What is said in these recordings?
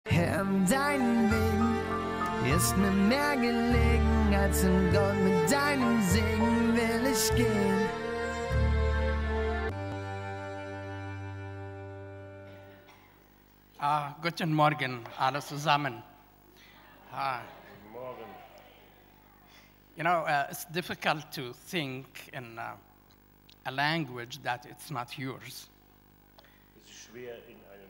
Herr, deinen Wegen ist mir mehr gelegen, als in Gott mit deinem Segen will ich gehen. Guten Morgen, alle zusammen. Guten Morgen. You know, it's difficult to think in a language that it's not yours. Es ist schwer, in einer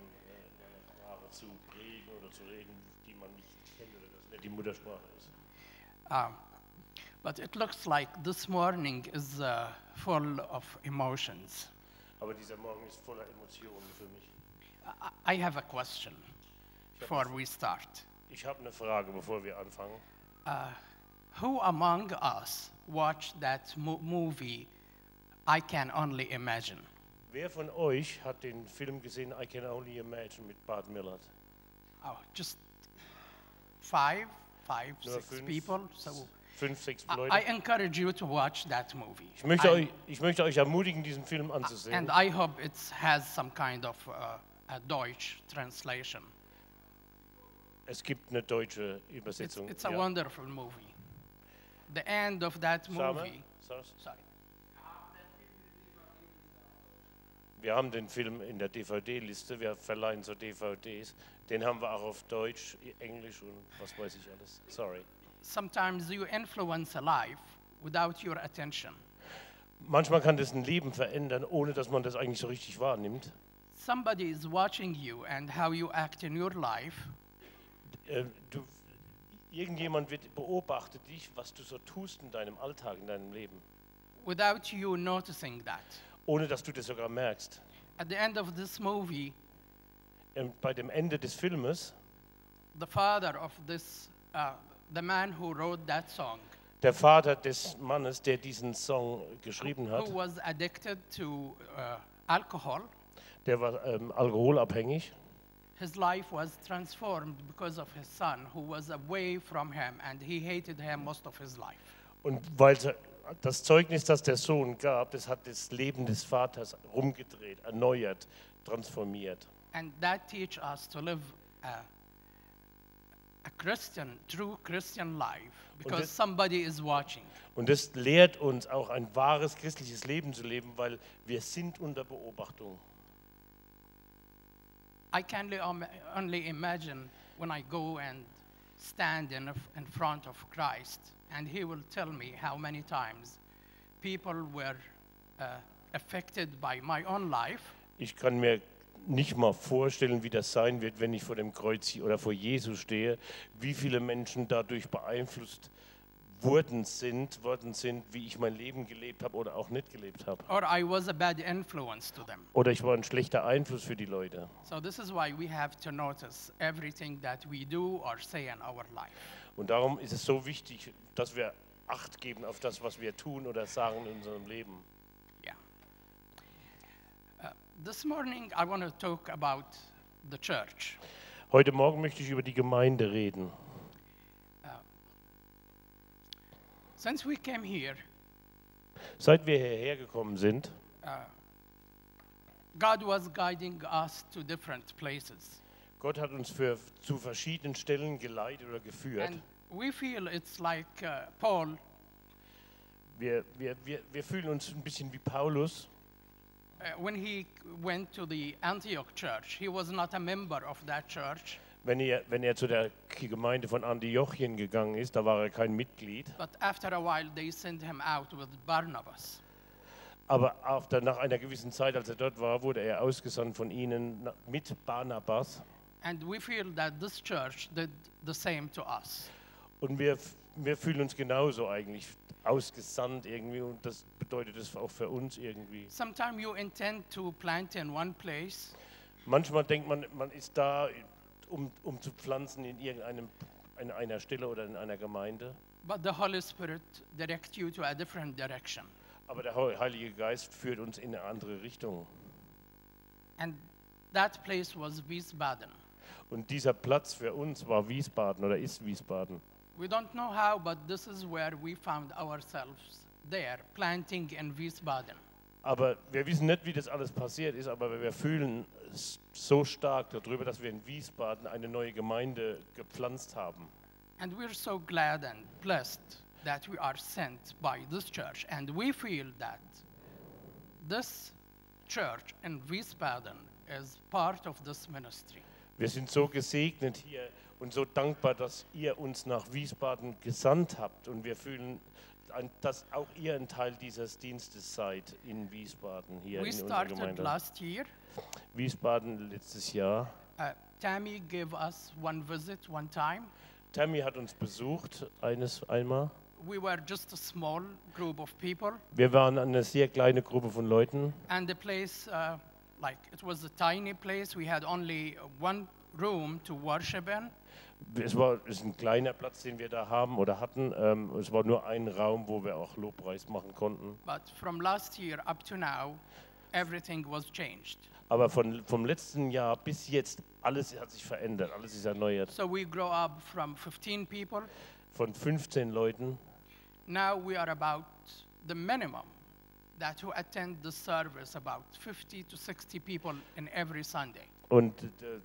Sprache zu predigen oder zu reden, die man nicht kennt oder das nicht die Muttersprache ist. But it looks like this morning is full of emotions. Aber dieser Morgen ist voller Emotionen für mich. I have a question before we start. Ich habe eine Frage, bevor wir anfangen. Who among us watched that movie, I Can Only Imagine? Wer von euch hat den Film gesehen, I Can Only Imagine mit Bart Millard? Oh, just five, Nur six people. So 5, 6 Leute. I encourage you to watch that movie. Ich möchte euch ermutigen, diesen Film anzusehen. And I hope it has some kind of a Deutsch translation. Es gibt eine deutsche Übersetzung. It's a wonderful movie. The end of that movie. Sorry. Wir haben den Film in der DVD-Liste, wir verleihen so DVDs. Den haben wir auch auf Deutsch, Englisch und was weiß ich alles. Sorry. Sometimes you influence a life without your attention. Manchmal kann das ein Leben verändern, ohne dass man das eigentlich so richtig wahrnimmt. Somebody is watching you and how you act in your life. Irgendjemand beobachtet dich, was du so tust in deinem Alltag, in deinem Leben. Without you noticing that. Ohne dass du das sogar merkst. At the end of this movie, bei dem Ende des Filmes, the father of this, the man who wrote that song, der Vater des Mannes, der diesen Song geschrieben hat, who was addicted to alcohol, der war alkoholabhängig. His life was transformed because of his son, who was away from him, and he hated him most of his life. Und weil das Zeugnis, das der Sohn gab, das hat das Leben des Vaters rumgedreht, erneuert, transformiert. And that teach us to live a true Christian life, because somebody is watching. Und das lehrt uns auch ein wahres christliches Leben zu leben, weil wir sind unter Beobachtung. I can only imagine when I go and stand in front of Christ, and he will tell me how many times people were affected by my own life. Ich kann mir nicht mal vorstellen, wie das sein wird, wenn ich vor dem Kreuz oder vor Jesus stehe, wie viele Menschen dadurch beeinflusst worden sind, wie ich mein Leben gelebt habe oder auch nicht gelebt habe. Or I was a bad influence to them. Oder ich war ein schlechter Einfluss für die Leute. So this is why we have to notice everything that we do or say in our life. Und darum ist es so wichtig, dass wir Acht geben auf das, was wir tun oder sagen in unserem Leben. Yeah. This morning I want to talk about the church. Heute Morgen möchte ich über die Gemeinde reden. Since we came here, seit wir hierher gekommen sind, God was guiding us to different places. Gott hat uns zu verschiedenen Stellen geleitet oder geführt. And we feel it's like Paul. Wir fühlen uns ein bisschen wie Paulus. When he went to the Antioch church, he was not a member of that church. Wenn er zu der Gemeinde von Antiochien gegangen ist, da war er kein Mitglied. But after a while they sent him out with Barnabas. Aber nach einer gewissen Zeit, als er dort war, wurde er ausgesandt von ihnen mit Barnabas. And we feel that this church did the same to us. Und wir fühlen uns genauso eigentlich ausgesandt irgendwie, und das bedeutet es auch für uns irgendwie. Sometimes you intend to plant in one place. Manchmal denkt man ist da, um zu pflanzen in einer Stelle oder in einer Gemeinde. But the Holy Spirit directs you to a different direction. Aber der Heilige Geist führt uns in eine andere Richtung. And that place was Wiesbaden. Und dieser Platz für uns war Wiesbaden oder ist Wiesbaden. We don't know how, but this is where we found ourselves there, planting in Wiesbaden. Aber wir wissen nicht, wie das alles passiert ist, aber wir fühlen so stark darüber, dass wir in Wiesbaden eine neue Gemeinde gepflanzt haben. And we're so glad and blessed that we are sent by this church. And we feel that this church in Wiesbaden is part of this ministry. Wir sind so gesegnet hier und so dankbar, dass ihr uns nach Wiesbaden gesandt habt. Und wir fühlen, dass auch ihr ein Teil dieses Dienstes seid in Wiesbaden, hier We in unserer started Gemeinde. last year. Wiesbaden letztes Jahr. Tammy gave us one visit one time. Tammy hat uns besucht einmal. We were just a small group of people, Wir waren eine sehr kleine Gruppe von Leuten. and the place, it was a tiny place. We had only one room to worship in. Es ist ein kleiner Platz, den wir da haben oder hatten. Es war nur ein Raum, wo wir auch Lobpreis machen konnten. But from last year up to now, everything was changed. Aber vom letzten Jahr bis jetzt, alles hat sich verändert, alles ist erneuert. So we grow up from 15 people. Von 15 Leuten, Now we are about the minimum that who attend the service, about 50 to 60 people in every Sunday. und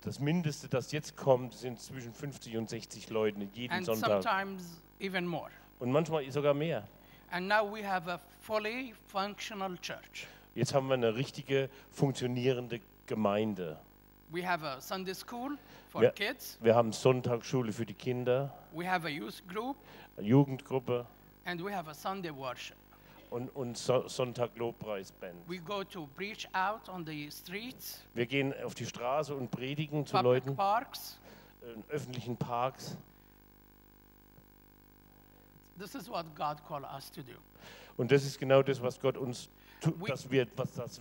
das Mindeste, das jetzt kommt, sind zwischen 50 und 60 Leuten jeden And Sonntag. sometimes even more. Und manchmal sogar mehr. And now we have a fully functional church. Jetzt haben wir eine richtige, funktionierende Gemeinde. We have a Sunday school for Ja. kids. Wir haben Sonntagsschule für die Kinder, We have a youth group. Jugendgruppe And we have a Sunday worship. und Sonntag-Lobpreisband. We go to preach out on the streets, Wir gehen auf die Straße und predigen zu public Leuten parks. in öffentlichen Parks. This is what God called us to do. Und das ist genau das, was Gott uns We- dass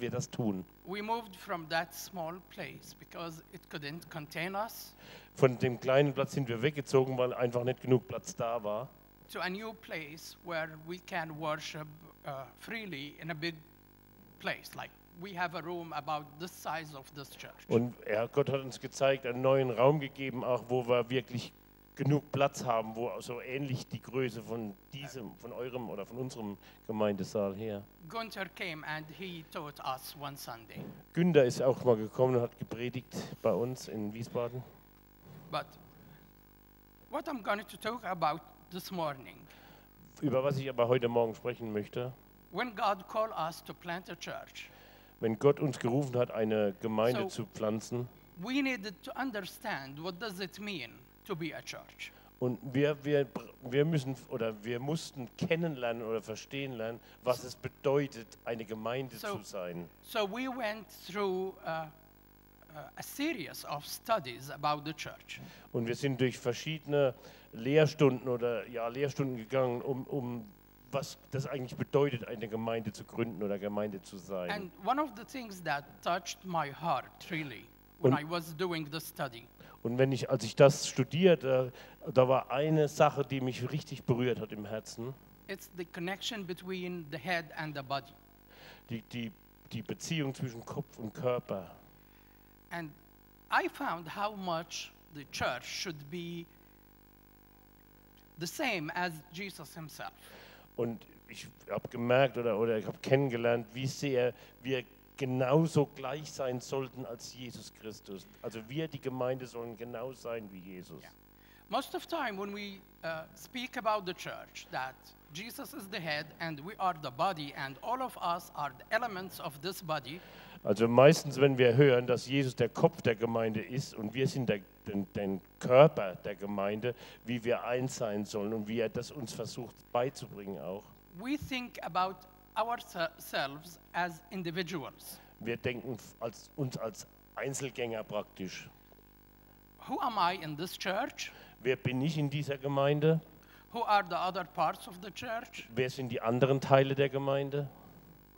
wir das tun. We moved from that small place because it couldn't contain us Von dem kleinen Platz sind wir weggezogen, weil einfach nicht genug Platz da war. to a new place where we can worship freely in a big place. Like we have a room about this size of this church. Und Gott hat uns gezeigt, einen neuen Raum gegeben, auch wo wir wirklich genug Platz haben, wo so ähnlich die Größe von eurem oder von unserem Gemeindesaal her. Gunther came and he taught us one Sunday. Günther ist auch mal gekommen und hat gepredigt bei uns in Wiesbaden. But what I'm going to talk about this morning, Über was ich aber heute Morgen sprechen möchte, when God called us to plant a church, wenn Gott uns gerufen hat, eine Gemeinde So- zu pflanzen, we needed to understand what does it mean to be a church. und wir mussten kennenlernen oder verstehen lernen, was es bedeutet, eine Gemeinde So- zu sein. So we went through a series of studies about the church. Und wir sind durch verschiedene Lehrstunden Lehrstunden gegangen, um was das eigentlich bedeutet, eine Gemeinde zu gründen oder Gemeinde zu sein. And one of the things that touched my heart really when Und- I was doing the study Und als ich das studierte, da war eine Sache, die mich richtig berührt hat im Herzen, it's the connection between the head and the body. die Beziehung zwischen Kopf und Körper. And I found how much the church should be the same as Jesus himself. Und ich habe gemerkt oder ich habe kennengelernt, wie sehr wir genauso gleich sein sollten als Jesus Christus. Also wir, die Gemeinde, sollen genau sein wie Jesus. Yeah. Most of the time when we speak about the church, that Jesus is the head and we are the body and all of us are the elements of this body, Also meistens, wenn wir hören, dass Jesus der Kopf der Gemeinde ist und wir sind der Körper der Gemeinde, wie wir eins sein sollen und wie er das uns versucht beizubringen auch. we think about ourselves as individuals. Wir denken uns als Einzelgänger praktisch. Who am I in this church? Wer bin ich in dieser Gemeinde? Who are the other parts of the church? Wer sind die anderen Teile der Gemeinde?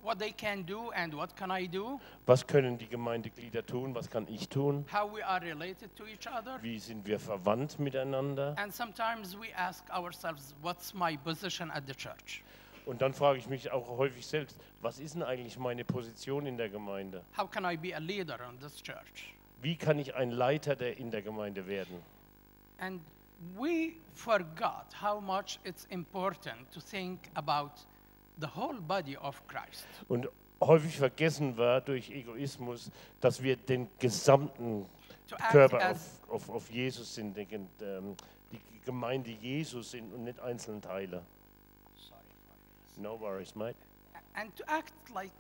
What they can do and what can I do? Was können die Gemeindeglieder tun? Was kann ich tun? How we are related to each other? Wie sind wir verwandt miteinander? And sometimes we ask ourselves, what's my position at the church? Und dann frage ich mich auch häufig selbst, was ist denn eigentlich meine Position in der Gemeinde? How can I be a leader in this church? Wie kann ich ein Leiter in der Gemeinde werden? And we forgot how much it's important to think about the whole body of Christ. Und häufig vergessen war durch Egoismus, dass wir den gesamten to act Körper as auf Jesus sind, die Gemeinde Jesus sind und nicht einzelne Teile. sorry for this. No worries, mate. And to act like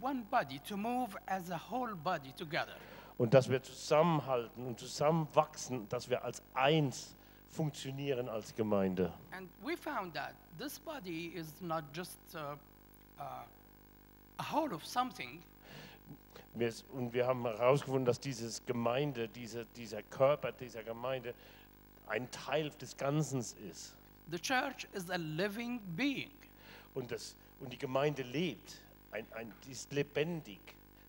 one body, to move as a whole body together. Und dass wir zusammenhalten und zusammenwachsen, dass wir als eins funktionieren als Gemeinde. And we found that this body is not just a whole of something, Und wir haben herausgefunden, dass dieses Gemeinde, dieser Körper dieser Gemeinde ein Teil des Ganzen ist. the church is a living being. Und die Gemeinde lebt, die ist lebendig.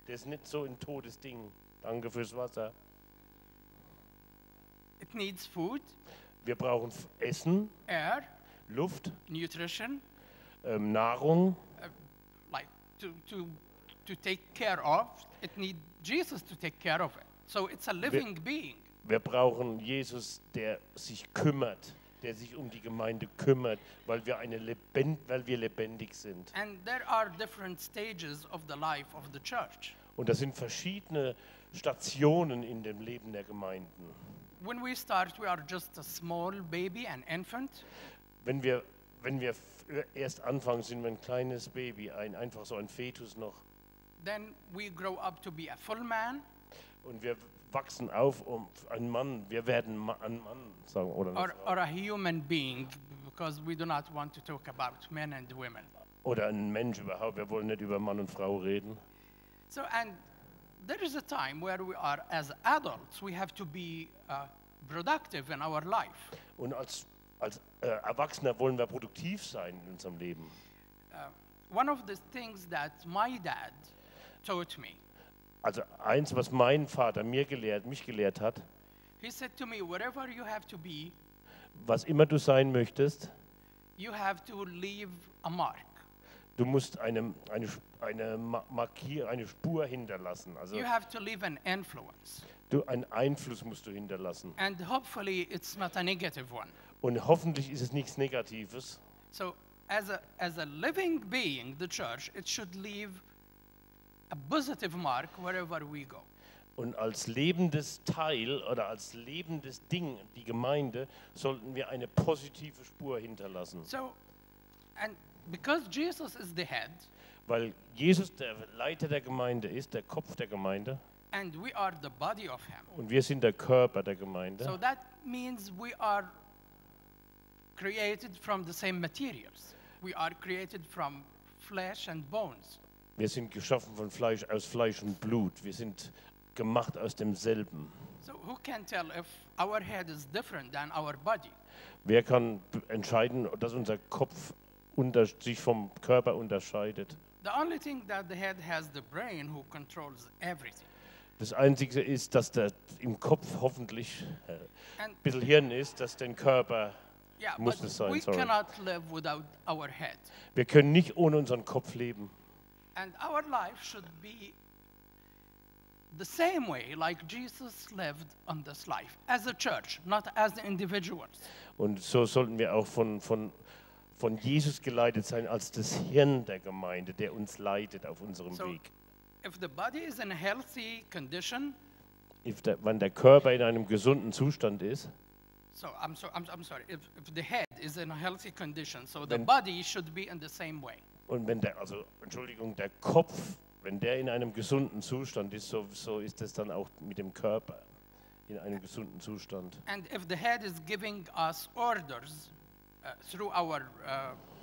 Der ist nicht so ein totes Ding. Danke fürs Wasser. It needs food, Wir brauchen Essen, air, Luft, nutrition, Nahrung. like to take care of. It needs Jesus to take care of it. So it's a living being. Wir brauchen Jesus, der sich kümmert, der sich um die Gemeinde kümmert, weil wir lebendig sind. And there are different stages of the life of the church. Und das sind verschiedene Stationen in dem Leben der Gemeinden. When we start, we are just a small baby, an infant. Wenn wir erst anfangen, sind wir ein kleines Baby, einfach so ein Fetus noch. Then we grow up to be a full man. Und wir wachsen auf um ein Mann. Wir werden ein Mann sagen oder eine Frau. Or a human being, because we do not want to talk about men and women. Oder ein Mensch überhaupt. Wir wollen nicht über Mann und Frau reden. So, and there is a time where we are, as adults, we have to be productive in our life. Und als Erwachsener wollen wir produktiv sein in unserem Leben. One of the things that my dad taught me, Also eins, was mein Vater mich gelehrt hat, he said to me, wherever you have to be, was immer du sein möchtest, you have to leave a mark. du musst eine Spur hinterlassen. Also You have to leave an influence. einen Einfluss musst du hinterlassen. And hopefully it's not a negative one. Und hoffentlich ist es nichts Negatives. So as a living being, the church, it should leave a positive mark wherever we go. Und als lebendes Teil oder als lebendes Ding, die Gemeinde, sollten wir eine positive Spur hinterlassen. So, and because Jesus is the head, Weil Jesus der Leiter der Gemeinde ist, der Kopf der Gemeinde, and we are the body of him. und wir sind der Körper der So Gemeinde. that means we are created from the same materials. We are created from flesh and bones. Wir sind geschaffen aus Fleisch und Blut. Wir sind gemacht aus demselben. So who can tell if our head is different than our body? Wer kann entscheiden, dass unser Kopf sich vom Körper unterscheidet? The only thing that the head has the brain who controls everything. Das Einzige ist, dass im Kopf hoffentlich ein And bisschen Hirn ist, dass den Körper yeah, muss but es sein, we sorry. cannot live without our head. Wir können nicht ohne unseren Kopf leben. And our life should be the same way like Jesus lived on this life, as a church, not as individuals. Und so sollten wir auch von Jesus geleitet sein als das Hirn der Gemeinde, der uns leitet auf unserem So, Weg. if the body is in a healthy condition, Wenn der Körper in einem gesunden Zustand ist, so I'm sorry, if the head is in a healthy condition, so the Wenn- body should be in the same way. und der Kopf, wenn der in einem gesunden Zustand ist, so ist es dann auch mit dem Körper in einem gesunden Zustand. And if the head is giving us orders through our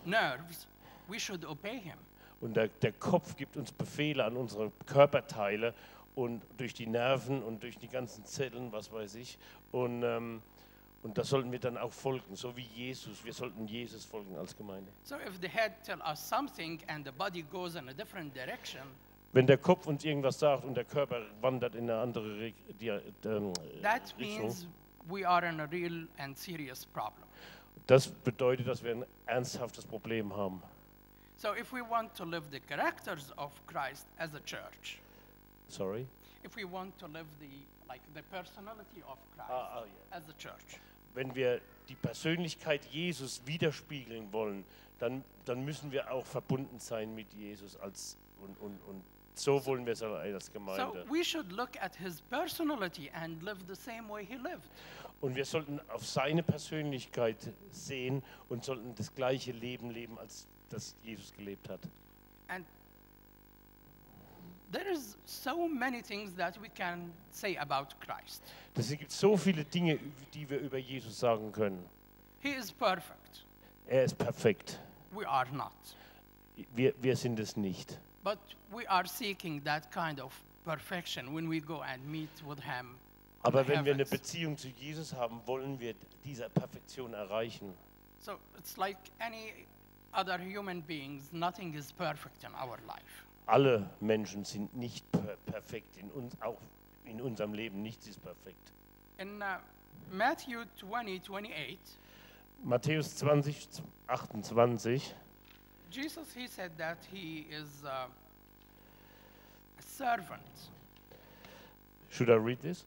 nerves, we should obey him. Und der Kopf gibt uns Befehle an unsere Körperteile und durch die Nerven und durch die ganzen Zellen, was weiß ich. Und das sollten wir dann auch folgen, so wie Jesus. Wir sollten Jesus folgen als Gemeinde. So if the head tell us something and the body goes in a different direction, Wenn der Kopf uns irgendwas sagt und der Körper wandert in eine andere that Richtung, means we are in a real and serious problem. das bedeutet, dass wir ein ernsthaftes Problem haben. So if we want to live the characters of Christ as a church, Sorry? if we want to live the personality of Christ yeah. as a church, Wenn wir die Persönlichkeit Jesus widerspiegeln wollen, dann müssen wir auch verbunden sein mit Jesus als Und so wollen wir es als So Gemeinde. we should look at his personality and live the same way he lived. Und wir sollten auf seine Persönlichkeit sehen und sollten das gleiche Leben leben, als das Jesus gelebt hat. And there is so many things that we can say about Christ. Es gibt so viele Dinge, die wir über Jesus sagen können. He is perfect. Er ist perfekt. We are not. Wir sind es nicht. But we are seeking that kind of perfection when we go and meet with him. in Aber the wenn wir eine heavens. Beziehung zu Jesus haben, wollen wir diese Perfektion erreichen. So it's like any other human beings, nothing is perfect in our life. Alle Menschen sind nicht perfekt, auch in unserem Leben, nichts ist perfekt. In Matthew 20:28, Matthäus 20, 28, Jesus, he said that he is a servant. should I read this?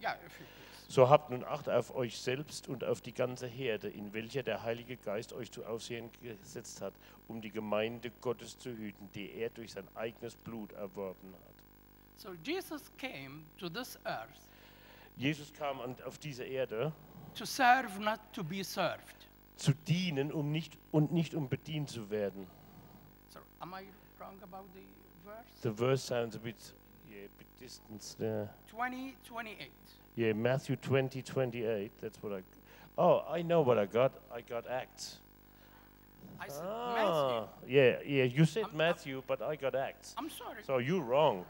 Yeah, if you please. So habt nun Acht auf euch selbst und auf die ganze Herde, in welcher der Heilige Geist euch zu Aufsehern gesetzt hat, um die Gemeinde Gottes zu hüten, die er durch sein eigenes Blut erworben hat. So Jesus came to this earth Jesus kam auf diese Erde, to serve, not to be served. zu dienen, nicht um bedient zu werden. So am I wrong about the verse? The verse sounds a bit distant there. 20:28. Yeah, Matthew 20, 28, that's what I know what I got. I got Acts. I said Matthew. Yeah, you said I'm- Matthew, but I got Acts. I'm sorry. So you're wrong.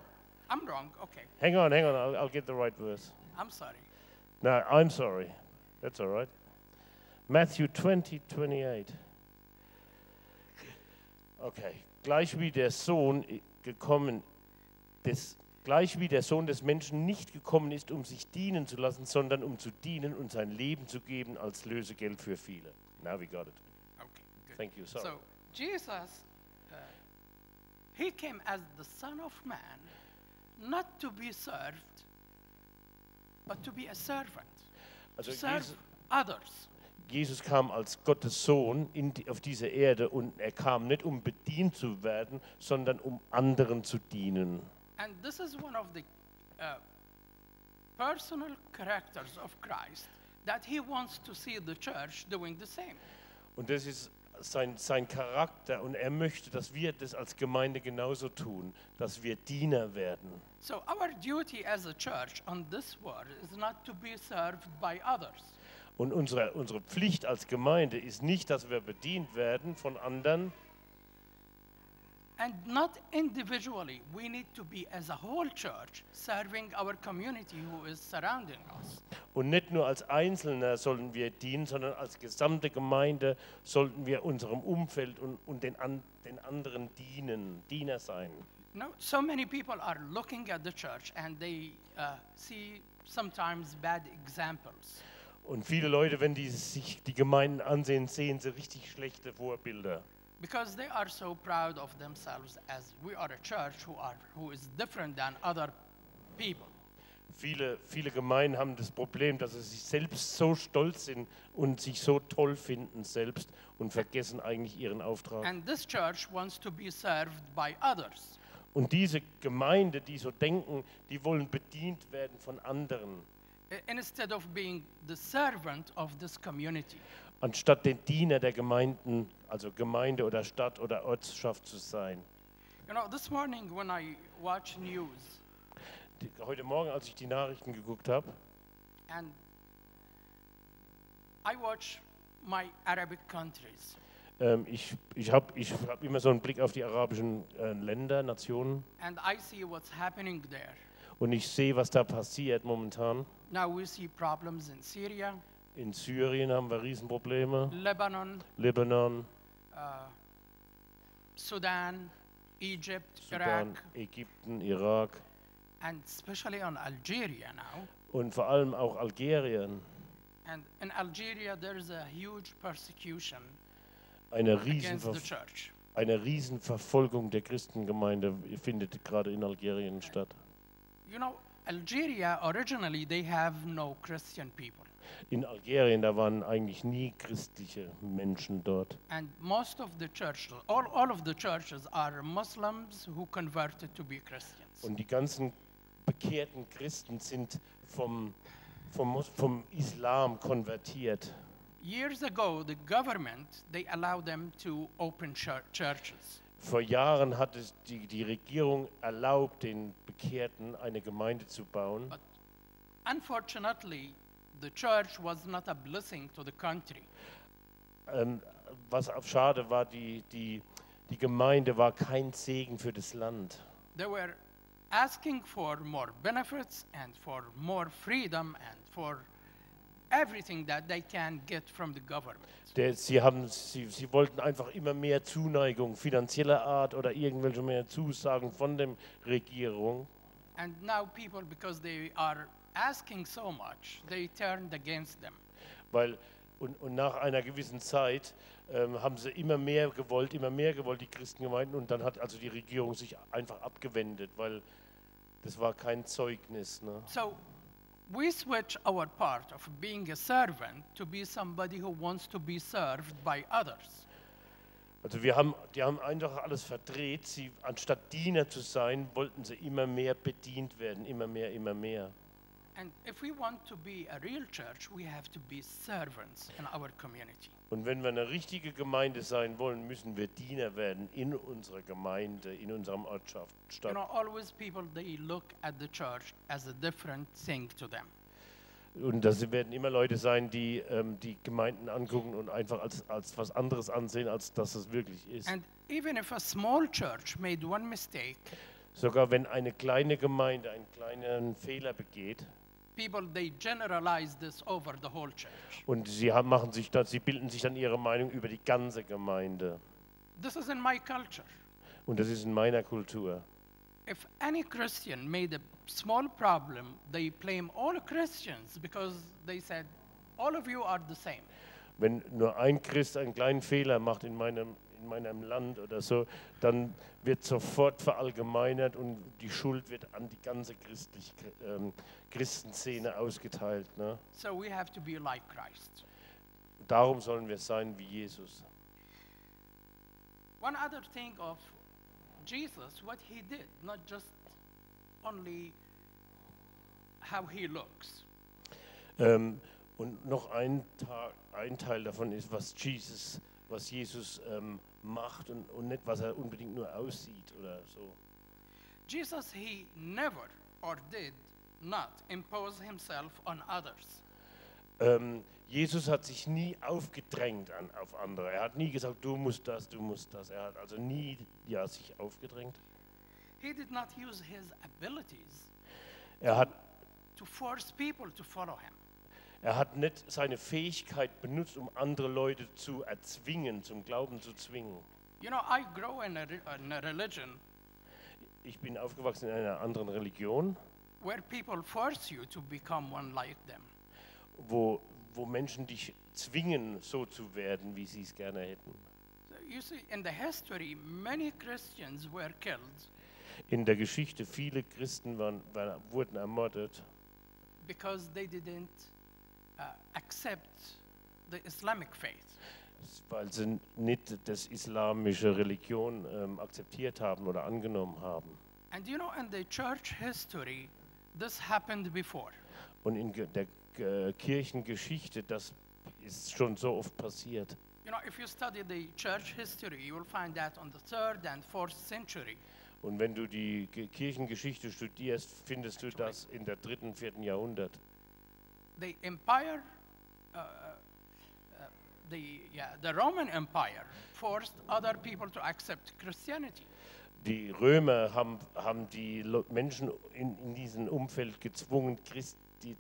I'm wrong. Okay. Hang on, I'll get the right verse. I'm sorry. No, I'm sorry. That's all right. Matthew 20, 28. Okay. Gleich wie der Sohn des Menschen nicht gekommen ist, um sich dienen zu lassen, sondern um zu dienen und sein Leben zu geben als Lösegeld für viele. Now we got it. Okay. Good. Thank you. Sorry. So Jesus, he came as the Son of Man, not to be served, but to be a servant, Also to serve others. Jesus kam als Gottes Sohn auf diese Erde und er kam nicht, um bedient zu werden, sondern um anderen zu dienen. And this is one of the personal characters of Christ that he wants to see the church doing the same. Und das ist sein Charakter und er möchte, dass wir das als Gemeinde genauso tun, dass wir Diener werden. So our duty as a church on this world is not to be served by others. Und unsere Pflicht als Gemeinde ist nicht, dass wir bedient werden von anderen, And not individually. We need to be as a whole church serving our community who is surrounding us. und nicht nur als Einzelner sollen wir dienen, sondern als gesamte Gemeinde sollten wir unserem Umfeld und den anderen Diener sein. No, so many people are looking at the church and they see sometimes bad examples. Und viele Leute, wenn die sich die Gemeinden ansehen, sehen sie richtig schlechte Vorbilder. Because they are so proud of themselves as we are a church who is different than other people. Viele Gemeinden haben das Problem, dass sie sich selbst so stolz sind und sich so toll finden selbst und vergessen eigentlich ihren Auftrag. And this church wants to be served by others. Und diese Gemeinde, die so denken, die wollen bedient werden von anderen, Instead of being the servant of this community. anstatt den Diener der Gemeinden, also Gemeinde oder Stadt oder Ortschaft zu sein. You know, this morning when I watch news, Heute Morgen, als ich die Nachrichten geguckt habe, and I watch my Arabic countries, ich hab immer so einen Blick auf die arabischen Länder, Nationen, and I see what's happening there. und ich sehe, was da passiert momentan. Now we see problems in Syria, In Syrien haben wir Riesenprobleme, Lebanon, Libanon, Sudan, Egypt, Sudan, Iraq, Ägypten, Irak and especially on Algeria now. und vor allem auch Algerien. And in Algeria, there is a huge persecution Eine against the church. Riesenverfolgung der Christengemeinde findet gerade in Algerien statt. You know, Algeria originally they have no Christian people. In Algerien, da waren eigentlich nie christliche Menschen dort. And most of the churches, all of the churches are Muslims who converted to be Christians. Und die ganzen bekehrten Christen sind vom Islam konvertiert. Years ago, the government, they allowed them to open churches. Vor Jahren hat es die Regierung erlaubt, den Bekehrten eine Gemeinde zu bauen. But unfortunately, the church was not a blessing to the country. Was auch schade war, die Gemeinde war kein Segen für das Land. They were asking for more benefits and for more freedom and for everything that they can get from the government. Sie wollten einfach immer mehr Zuneigung finanzieller Art oder irgendwelche mehr Zusagen von der Regierung. And now people, because they are asking so much, they turned against them. Und nach einer gewissen Zeit haben sie immer mehr gewollt, die Christengemeinden. Und dann hat also die Regierung sich einfach abgewendet, weil das war kein Zeugnis. Ne? So we switch our part of being a servant to be somebody who wants to be served by others. Also die haben einfach alles verdreht. Sie, anstatt Diener zu sein, wollten sie immer mehr bedient werden, immer mehr. And if we want to be a real church, we have to be servants in our community. Und wenn wir eine richtige Gemeinde sein wollen, müssen wir Diener werden in unserer Gemeinde, in unserem Ortschaft, You Stadt. know, always people, they look at the church as a different thing to them. Und das werden immer Leute sein, die die Gemeinden angucken und einfach als was anderes ansehen, als dass es wirklich ist. And even if a small church made one mistake, Sogar wenn eine kleine Gemeinde einen kleinen Fehler begeht, people, they generalize this over the whole church. und sie bilden sich dann ihre Meinung über die ganze Gemeinde. This is in my culture. Und das ist in meiner Kultur. If any Christian made a small problem, they blame all Christians because they said, all of you are the same. Wenn nur ein Christ einen kleinen Fehler macht in meinem Land oder so, dann wird sofort verallgemeinert und die Schuld wird an die ganze Christenszene ausgeteilt. Ne? So we have to be like Christ. Darum sollen wir sein wie Jesus. One other thing of Jesus, what he did, not just only how he looks. Und noch ein Teil davon ist, was Jesus macht und nicht, was er unbedingt nur aussieht oder so. Jesus, he never or did not impose himself on others. Jesus hat sich nie aufgedrängt auf andere. Er hat nie gesagt, du musst das, du musst das. Er hat also nie sich aufgedrängt. He did not use his abilities Er hat to force people to follow him. Er hat nicht seine Fähigkeit benutzt, um andere Leute zu erzwingen, zum Glauben zu zwingen. You know, I grow in a religion Ich bin aufgewachsen in einer anderen Religion, where people force you to become one like them. wo Menschen dich zwingen, so zu werden, wie sie es gerne hätten. So you see, in the history, many Christians were killed In der Geschichte, viele Christen wurden ermordet, because they didn't accept the Islamic faith. weil sie nicht das islamische Religion akzeptiert haben oder angenommen haben. And you know, in the church history, this happened before. Und in der Kirchengeschichte, das ist schon so oft passiert. You know, if you study the church history, you will find that on the 3rd and 4th century, Und wenn du die Kirchengeschichte studierst, findest du das in der 3. und 4. Jahrhundert. the empire, the Roman Empire forced other people to accept Christianity. Die Römer haben die Menschen in diesem Umfeld gezwungen,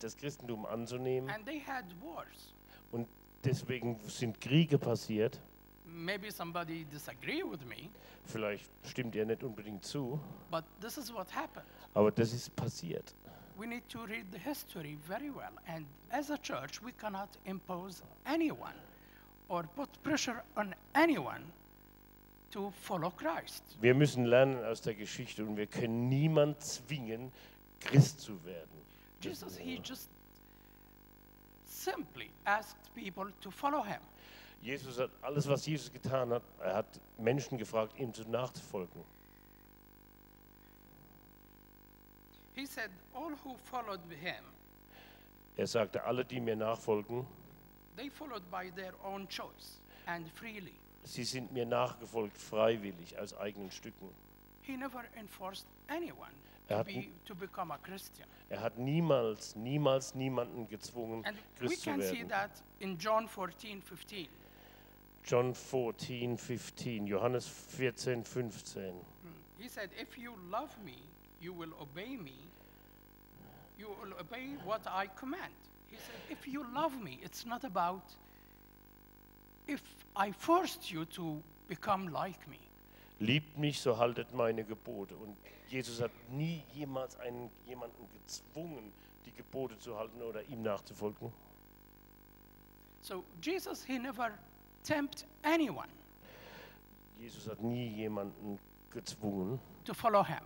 das Christentum anzunehmen. And they had wars. Und deswegen sind Kriege passiert. Maybe somebody disagree with me, Vielleicht stimmt ihr nicht unbedingt zu, but this is what happened. aber das ist passiert. We need to read the history very well. And as a church, we cannot impose anyone or put pressure on anyone to follow Christ. Wir müssen lernen aus der Geschichte und wir können niemand zwingen, Christ zu werden. Jesus, he just simply asked people to follow him. Jesus hat alles, was Jesus getan hat, er hat Menschen gefragt, ihm nachzufolgen. He said, all who followed him, Er sagte, alle, die mir nachfolgen, they followed by their own choice and freely. sie sind mir nachgefolgt, freiwillig, aus eigenen Stücken. He never enforced anyone to become a Christian. Er hat niemals niemanden gezwungen, And we Christ zu can see werden. that in John 14:15. John 14:15, Johannes 14:15. He said, if you love me, you will obey me. You will obey what I command. He said, if you love me, it's not about if I forced you to become like me. Liebt mich, so haltet meine Gebote. Und Jesus hat nie jemals jemanden gezwungen, die Gebote zu halten oder ihm nachzufolgen. So Jesus, he never tempt anyone Jesus hat nie jemanden gezwungen, to follow him.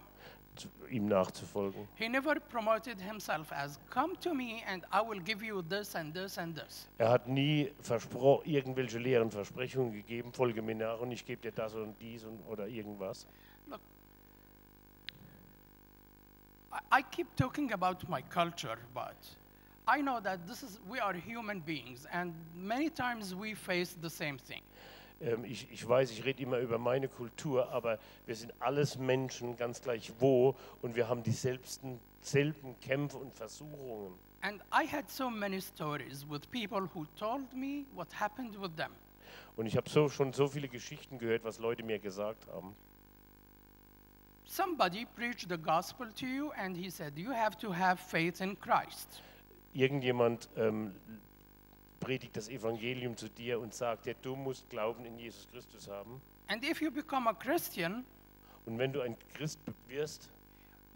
ihm nachzufolgen. He never promoted himself as, come to me and I will give you this and this and this. Er hat nie irgendwelche leeren Versprechungen gegeben, folge mir nach und ich gebe dir das und dies oder irgendwas. Look, I keep talking about my culture, but I know that we are human beings and many times we face the same thing. Ich weiß, ich rede immer über meine Kultur, aber wir sind alles Menschen, ganz gleich wo, und wir haben dieselben Kämpfe und Versuchungen. And I had so many stories with people who told me what happened with them. Und ich habe schon so viele Geschichten gehört, was Leute mir gesagt haben. Somebody preached the gospel to you and he said, you have to have faith in Christ. Irgendjemand predigt das Evangelium zu dir und sagt dir, du musst Glauben in Jesus Christus haben. And if you become a Christian, Und wenn du ein Christ wirst,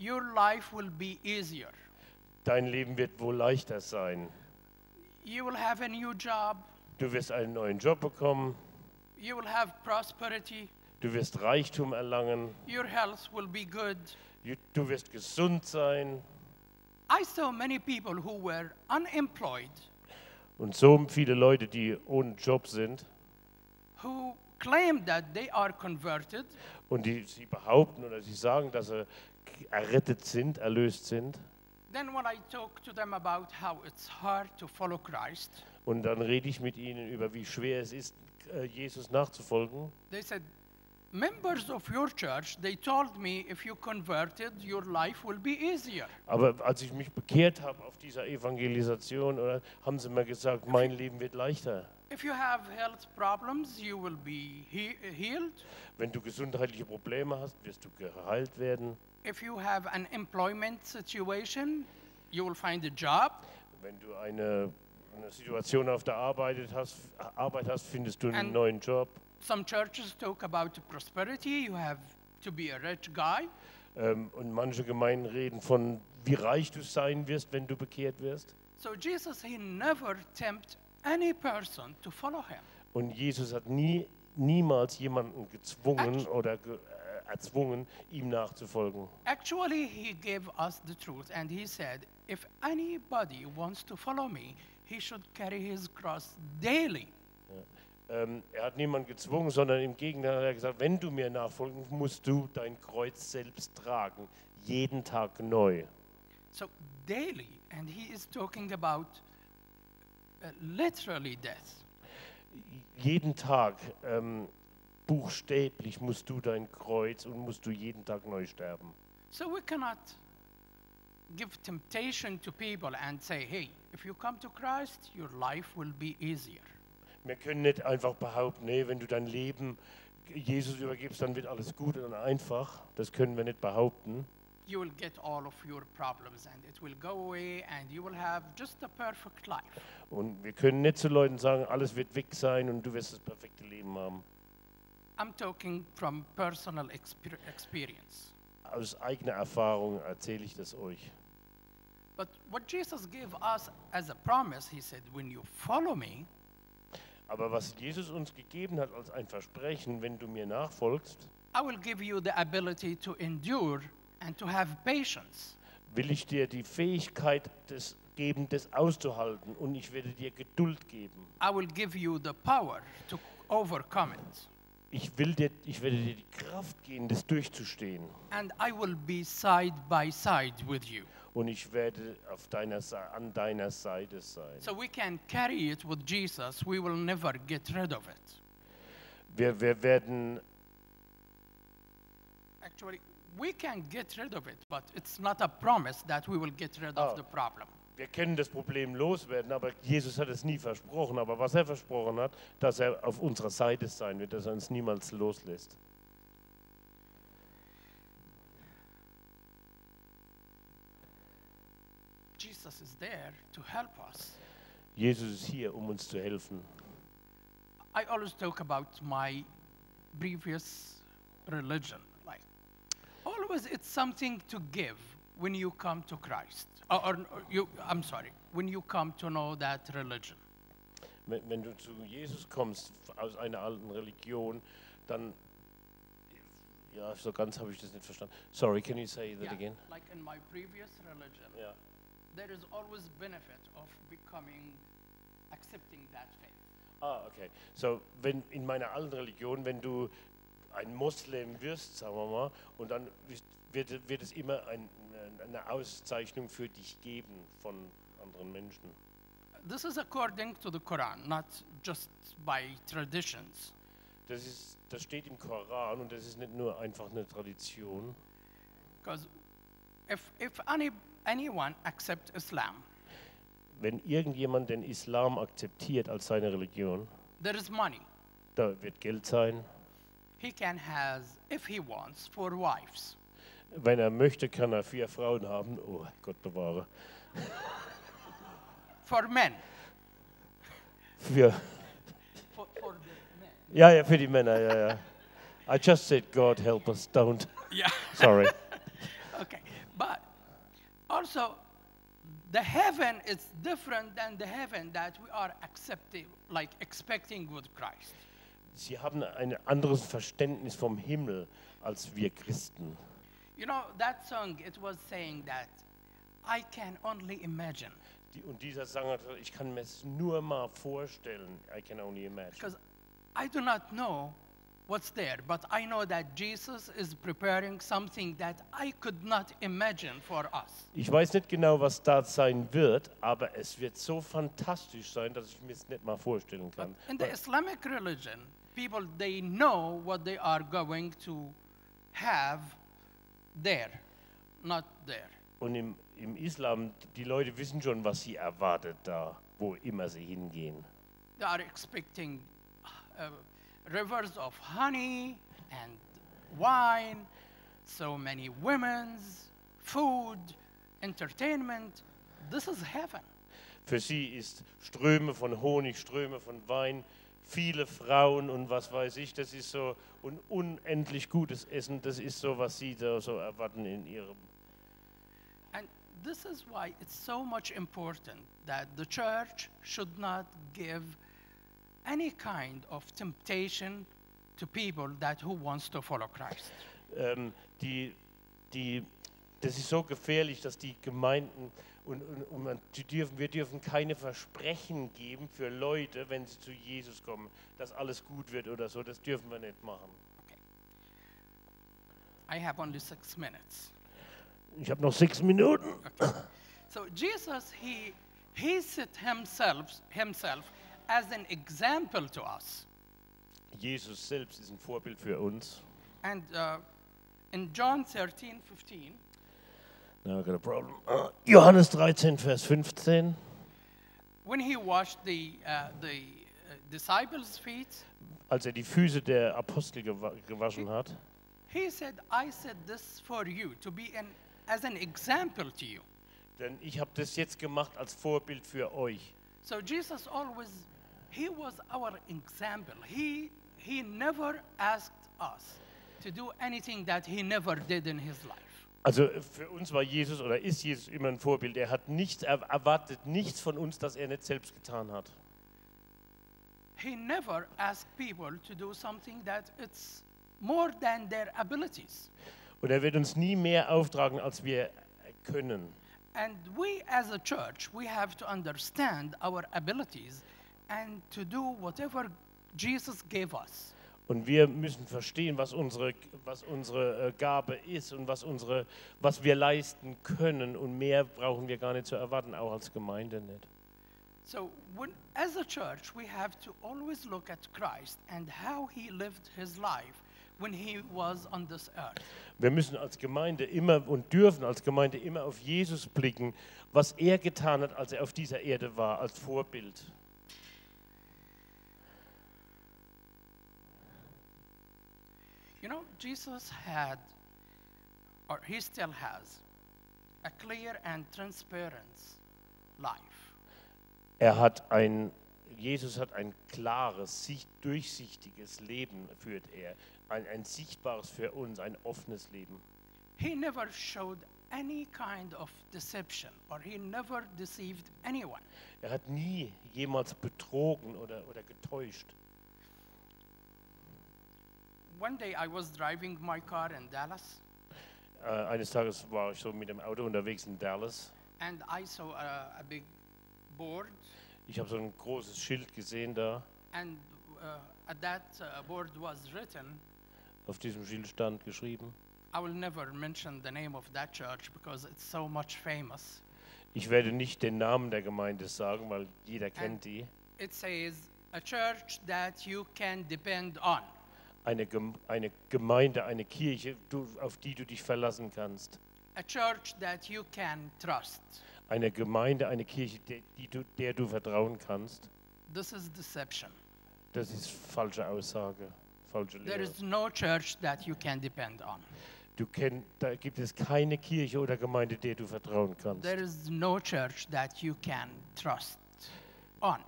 your life will be easier. dein Leben wird wohl leichter sein. You will have a new job. Du wirst einen neuen Job bekommen, You will have prosperity. du wirst Reichtum erlangen, Your health will be good. du wirst gesund sein. I saw many people who were unemployed, Und so viele Leute, die ohne Job sind who claimed that they are converted, und sie behaupten oder sie sagen, dass sie errettet sind, erlöst sind. then when I talk to them about how it's hard to follow Christ, Und dann rede ich mit ihnen über, wie schwer es ist, Jesus nachzufolgen. they said, members of your church, they told me if you converted, your life will be easier. Aber als ich mich bekehrt habe auf dieser Evangelisation, haben sie mir gesagt, mein Leben wird leichter. If you have health problems, you will be healed. Wenn du gesundheitliche Probleme hast, wirst du geheilt werden. If you have an employment situation, you will find a job. Wenn du eine Situation auf der Arbeit hast, findest du einen And- neuen Job. Some churches talk about prosperity. You have to be a rich guy. Und manche Gemeinden reden von, wie reich du sein wirst, wenn du bekehrt wirst. So Jesus, he never tempt any person to follow him. Und Jesus hat niemals jemanden gezwungen oder erzwungen, ihm nachzufolgen. Actually, he gave us the truth and he said, if anybody wants to follow me, he should carry his cross daily. Er hat niemanden gezwungen, sondern im Gegenteil hat er gesagt, wenn du mir nachfolgen, musst du dein Kreuz selbst tragen, jeden Tag neu. So daily, and he is talking about literally death. Jeden Tag, buchstäblich musst du dein Kreuz und musst du jeden Tag neu sterben. So we cannot give temptation to people and say, hey, if you come to Christ, your life will be easier. Wir können nicht einfach behaupten, nee, wenn du dein Leben Jesus übergibst, dann wird alles gut und einfach. Das können wir nicht behaupten. You will get all of your problems and it will go away and you will have just a perfect life. Und wir können nicht zu Leuten sagen, alles wird weg sein und du wirst das perfekte Leben haben. I'm talking from personal experience. Aus eigener Erfahrung erzähle ich das euch. But what Jesus gave us as a promise, he said, when you follow me, Aber was Jesus uns gegeben hat als ein Versprechen, wenn du mir nachfolgst, I will give you the ability to endure and to have patience. will ich dir die Fähigkeit des geben, das auszuhalten. Und ich werde dir Geduld geben. I will give you the power to overcome it. Ich werde dir die Kraft geben, das durchzustehen. And I will be side by side with you. Und ich werde an deiner Seite sein. So we can carry it with Jesus. We will never get rid of it. Wir werden, Actually, we can get rid of it, but it's not a promise that we will get rid of the problem. wir können das Problem loswerden, aber Jesus hat es nie versprochen. Aber was er versprochen hat, dass er auf unserer Seite sein wird, dass er uns niemals loslässt. Jesus is there to help us. Jesus ist hier, um uns zu helfen. I always talk about my previous religion. Like, always it's something to give when you come to Christ. When you come to know that religion. Wenn du zu Jesus kommst aus einer alten Religion, dann, ja, so ganz habe ich das nicht verstanden. Sorry, can you say that again? Like in my previous religion, Ja. there is always benefit of accepting that faith. Okay. So, wenn in meiner alten Religion, wenn du ein Moslem wirst, sagen wir mal, und dann wird es immer eine Auszeichnung für dich geben von anderen Menschen. This is according to the Quran, not just by traditions. Das steht im Koran und das ist nicht nur einfach eine Tradition. Because if anyone accepts Islam, Wenn irgendjemand den Islam akzeptiert als seine Religion, there is money. da wird Geld sein. He can has, if he wants, 4 wives. Wenn er möchte, kann er 4 Frauen haben. Oh, Gott bewahre. For men. For The men. ja, für die Männer, ja. I just said, God help us, don't. Yeah. Sorry. Okay. But also, the heaven is different than the heaven that we are expecting with Christ. Sie haben ein anderes Verständnis vom Himmel als wir Christen. You know, that song, it was saying that I can only imagine. Und dieser Sänger, ich kann mir es nur mal vorstellen. I can only imagine. Because I do not know what's there, but I know that Jesus is preparing something that I could not imagine for us. Ich weiß nicht genau, was da sein wird, aber es wird so fantastisch sein, dass ich mir es nicht mal vorstellen kann. In the Islamic religion, people, they know what they are going to have there, not there. Und im Islam, die Leute wissen schon, was sie erwartet da, wo immer sie hingehen. They are expecting rivers of honey and wine, so many women's, food, entertainment. This is heaven. Für sie ist Ströme von Honig, Ströme von Wein, viele Frauen und was weiß ich, das ist so ein unendlich gutes Essen, das ist so, was sie da so erwarten in ihrem. And this is why it's so much important that the church should not give any kind of temptation to people who wants to follow Christ. Das ist so gefährlich, dass die Gemeinden wir dürfen keine Versprechen geben für Leute, wenn sie zu Jesus kommen, dass alles gut wird oder so. Das dürfen wir nicht machen. Okay. I have only 6 minutes. Ich habe noch 6 Minuten. Okay. So Jesus, he set himself as an example to us. Jesus selbst ist ein Vorbild für uns. And in John 13:15. Now I got a problem. Johannes 13, Vers 15. When he washed the disciples' feet, Als die Füße der Apostel gewaschen hat, he said, I said this for you, to be as an example to you. denn ich habe das jetzt gemacht als Vorbild für euch. So Jesus he was our example. He never asked us to do anything that he never did in his life. Also für uns war Jesus oder ist Jesus immer ein Vorbild. Er erwartet nichts von uns, das er nicht selbst getan hat. He never asked people to do something that it's more than their abilities. Und er wird uns nie mehr auftragen, als wir können. And we as a church, we have to understand our abilities and to do whatever Jesus gave us. Und wir müssen verstehen, was unsere Gabe ist und was wir leisten können. Und mehr brauchen wir gar nicht zu erwarten, auch als Gemeinde nicht. So as a church, we have to always look at Christ and how he lived his life when he was on this earth. Wir müssen als Gemeinde immer und dürfen als Gemeinde immer auf Jesus blicken, was er getan hat, als er auf dieser Erde war, als Vorbild. You know, Jesus had, or he still has, a clear and transparent life. Jesus hat ein klares, durchsichtiges Leben, führt er. Ein sichtbares für uns, ein offenes Leben. He never showed any kind of deception, or he never deceived anyone. Er hat nie jemals betrogen oder getäuscht. One day I was driving my car in Dallas, Eines Tages war ich so mit dem Auto unterwegs in Dallas. and I saw a big board, Ich habe so ein großes Schild gesehen da. and at that board was written, Auf diesem Schild stand geschrieben. I will never mention the name of that church because it's so much famous. Ich werde nicht den Namen der Gemeinde sagen, weil jeder kennt die. It says, a church that you can depend on. Eine Gemeinde, eine Kirche, auf die du dich verlassen kannst. A church that you can trust. Eine Gemeinde, eine Kirche, der du vertrauen kannst. This is deception. Das ist falsche Aussage, falsche There Lehre. is no church that you can depend on. Da gibt es keine Kirche oder Gemeinde, der du vertrauen kannst. There is no church that you can trust on.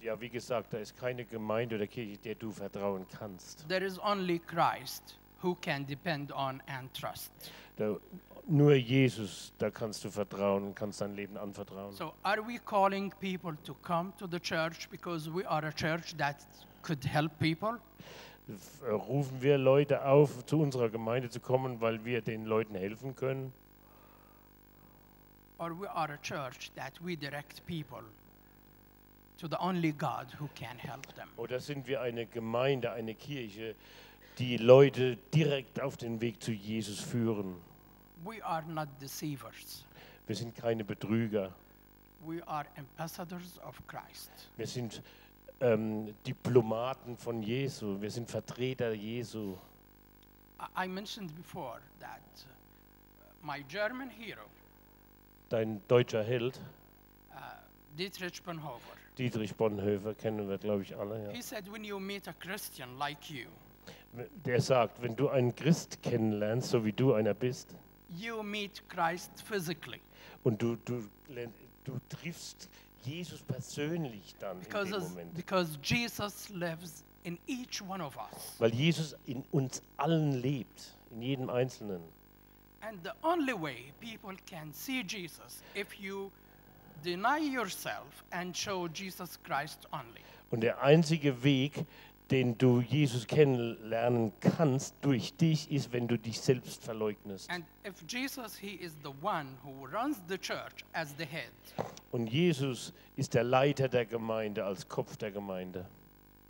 Ja, wie gesagt, da ist keine Gemeinde oder Kirche, der du vertrauen kannst. There is only Christ who can depend on and trust. Nur Jesus, da kannst du vertrauen und kannst dein Leben anvertrauen. So are we calling people to come to the church because we are a church that could help people? Rufen wir Leute auf, zu unserer Gemeinde zu kommen, weil wir den Leuten helfen können? Or we are a church that we direct people to the only God who can help them? Oder sind wir eine Gemeinde, eine Kirche, die Leute direkt auf den Weg zu Jesus führen? We are not deceivers. Wir sind keine Betrüger. We are ambassadors of Christ. Wir sind Diplomaten von Jesu. Wir sind Vertreter Jesu. I mentioned before that my German hero, Dein deutscher Held, Dietrich Bonhoeffer, Dietrich Bonhoeffer, kennen wir, glaube ich, alle. Ja. he said, when you meet a Christian like you, Der sagt, wenn du einen Christ kennenlernst, so wie du einer bist, you meet Christ physically. und du triffst Jesus persönlich dann in dem Moment. Because Jesus lives in each one of us. Weil Jesus in uns allen lebt, in jedem Einzelnen. And the only way people can see Jesus if you deny yourself and show Jesus Christ only. Und der einzige Weg, den du Jesus kennenlernen kannst durch dich, ist, wenn du dich selbst verleugnest. And if Jesus, he is the one who runs the church as the head. Und Jesus ist der Leiter der Gemeinde, als Kopf der Gemeinde.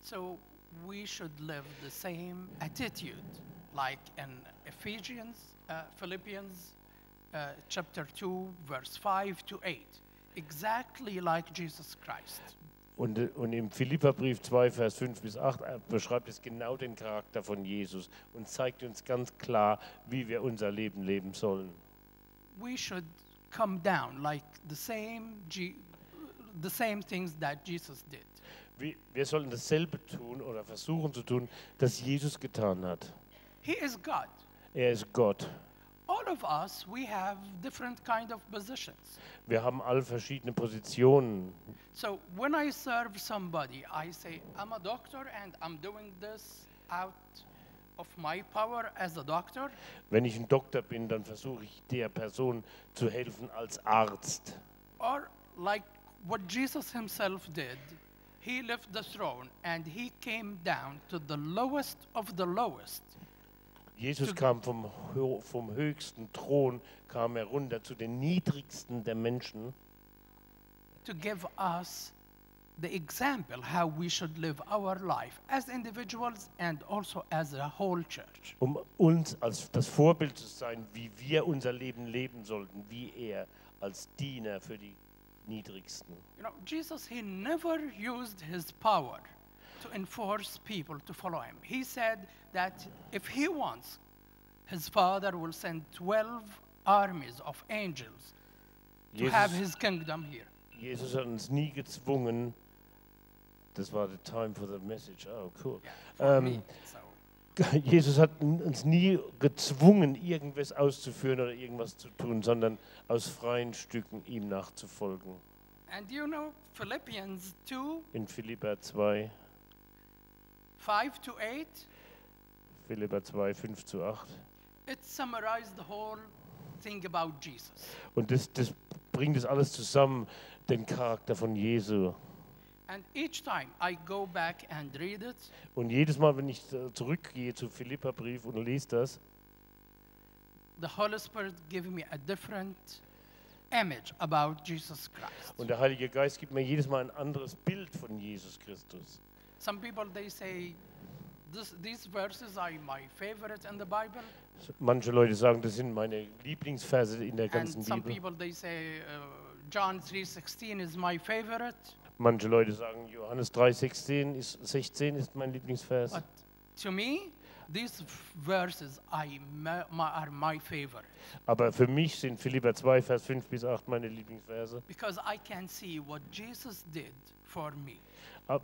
So we should live the same attitude, like in Philippians chapter 2, verse 5 to 8, exactly like Jesus Christ. Und im Philipperbrief 2, Vers 5 bis 8 beschreibt es genau den Charakter von Jesus und zeigt uns ganz klar, wie wir unser Leben leben sollen. We should come down like the same things that Jesus did. Wir sollen dasselbe tun oder versuchen zu tun, das Jesus getan hat. He is God. Er ist Gott. All of us, we have different kind of positions. Wir haben alle verschiedene Positionen. So when I serve somebody, I say, I'm a doctor and I'm doing this out of my power as a doctor. Wenn ich ein Doktor bin, dann versuche ich der Person zu helfen als Arzt. Or like what Jesus himself did, he left the throne and he came down to the lowest of the lowest. Jesus kam vom höchsten Thron, kam er runter zu den niedrigsten der Menschen, to give us the example how we should live our life as individuals and also as a whole church. um uns als das Vorbild zu sein, wie wir unser Leben leben sollten, wie er als Diener für die Niedrigsten. You know, Jesus, he never used his power to enforce people to follow him. He said that if he wants, his Father will send 12 armies of angels to have his kingdom here. Jesus hat uns nie gezwungen, das war the time for the message, oh cool. For me, so. Jesus hat uns nie gezwungen, irgendwas auszuführen oder irgendwas zu tun, sondern aus freien Stücken ihm nachzufolgen. And you know, Philippians 2, In Philipper 2, 5 to 8, Philipper 2, 5 zu 8. it summarized the whole thing about Jesus. Und das bringt es alles zusammen, den Charakter von Jesu. And each time I go back and read it, Und jedes Mal, wenn ich zurückgehe zu Philipperbrief und lese das, the Holy Spirit gives me a different image about Jesus Christ. und der Heilige Geist gibt mir jedes Mal ein anderes Bild von Jesus Christus. Some people, they say, these verses are my favorite in the Bible. Manche Leute sagen, das sind meine Lieblingsverse in der And ganzen some Bibel. people, they say, John 3:16 is my favorite. Manche Leute sagen, Johannes 3,16 16 ist mein Lieblingsvers. But to me, these verses are my favorite. Aber für mich sind Philipper 2, Vers 5 bis 8 meine Lieblingsverse, Because I can see what Jesus did for me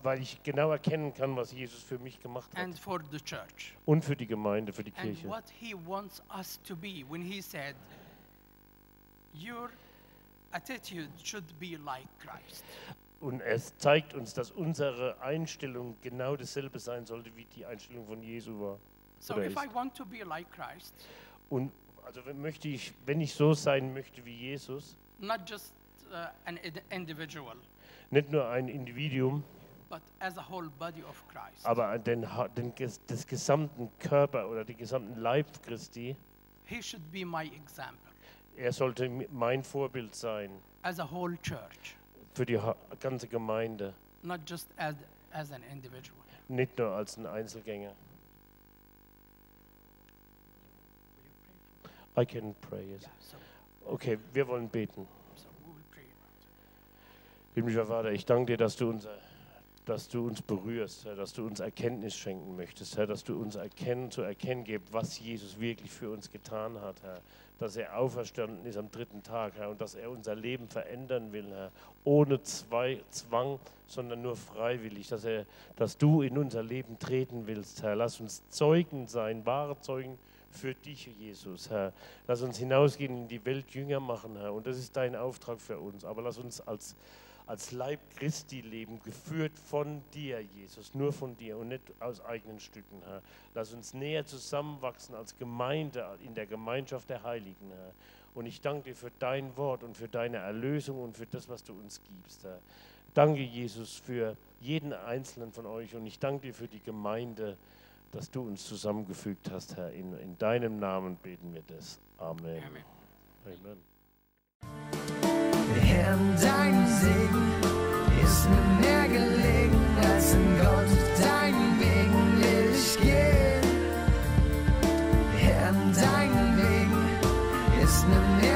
weil ich genau erkennen kann, was Jesus für mich gemacht hat and for the church. und für die Gemeinde, für die And Kirche. what he wants us to be when he said, your attitude should be like Christ. Und es zeigt uns, dass unsere Einstellung genau dasselbe sein sollte, wie die Einstellung von Jesu war. So Oder if ist. I want to be like Christ, Und also wenn ich so sein möchte wie Jesus, not just an individual, nicht nur ein Individuum, but as a whole body of Christ, aber des gesamten Körper oder den gesamten Leib Christi, he should be my example er sollte mein Vorbild sein as a whole church, für die ganze Gemeinde, not just as an individual. nicht nur als ein Einzelgänger. I can pray, yes. Yeah, so Okay, wir wollen beten. we will pray about it. Himmlischer Vater, ich danke dir, dass du uns berührst, Herr, dass du uns Erkenntnis schenken möchtest, Herr, dass du uns zu erkennen gibst, was Jesus wirklich für uns getan hat, Herr, dass er auferstanden ist am 3. Tag, Herr, und dass er unser Leben verändern will, Herr, ohne Zwang, sondern nur freiwillig, dass du in unser Leben treten willst, Herr. Lass uns Zeugen sein, wahre Zeugen für dich, Jesus, Herr. Lass uns hinausgehen in die Welt, Jünger machen, Herr, und das ist dein Auftrag für uns, aber lass uns als Leib Christi leben, geführt von dir, Jesus, nur von dir und nicht aus eigenen Stücken, Herr. Lass uns näher zusammenwachsen als Gemeinde in der Gemeinschaft der Heiligen, Herr. Und ich danke dir für dein Wort und für deine Erlösung und für das, was du uns gibst, Herr. Danke, Jesus, für jeden Einzelnen von euch und ich danke dir für die Gemeinde, dass du uns zusammengefügt hast, Herr. In deinem Namen beten wir das. Amen. Amen. Amen. Herr, dein Segen ist mir mehr gelegen, als in Gott deinen Wegen will ich gehen. Herr, dein Wegen ist mir mehr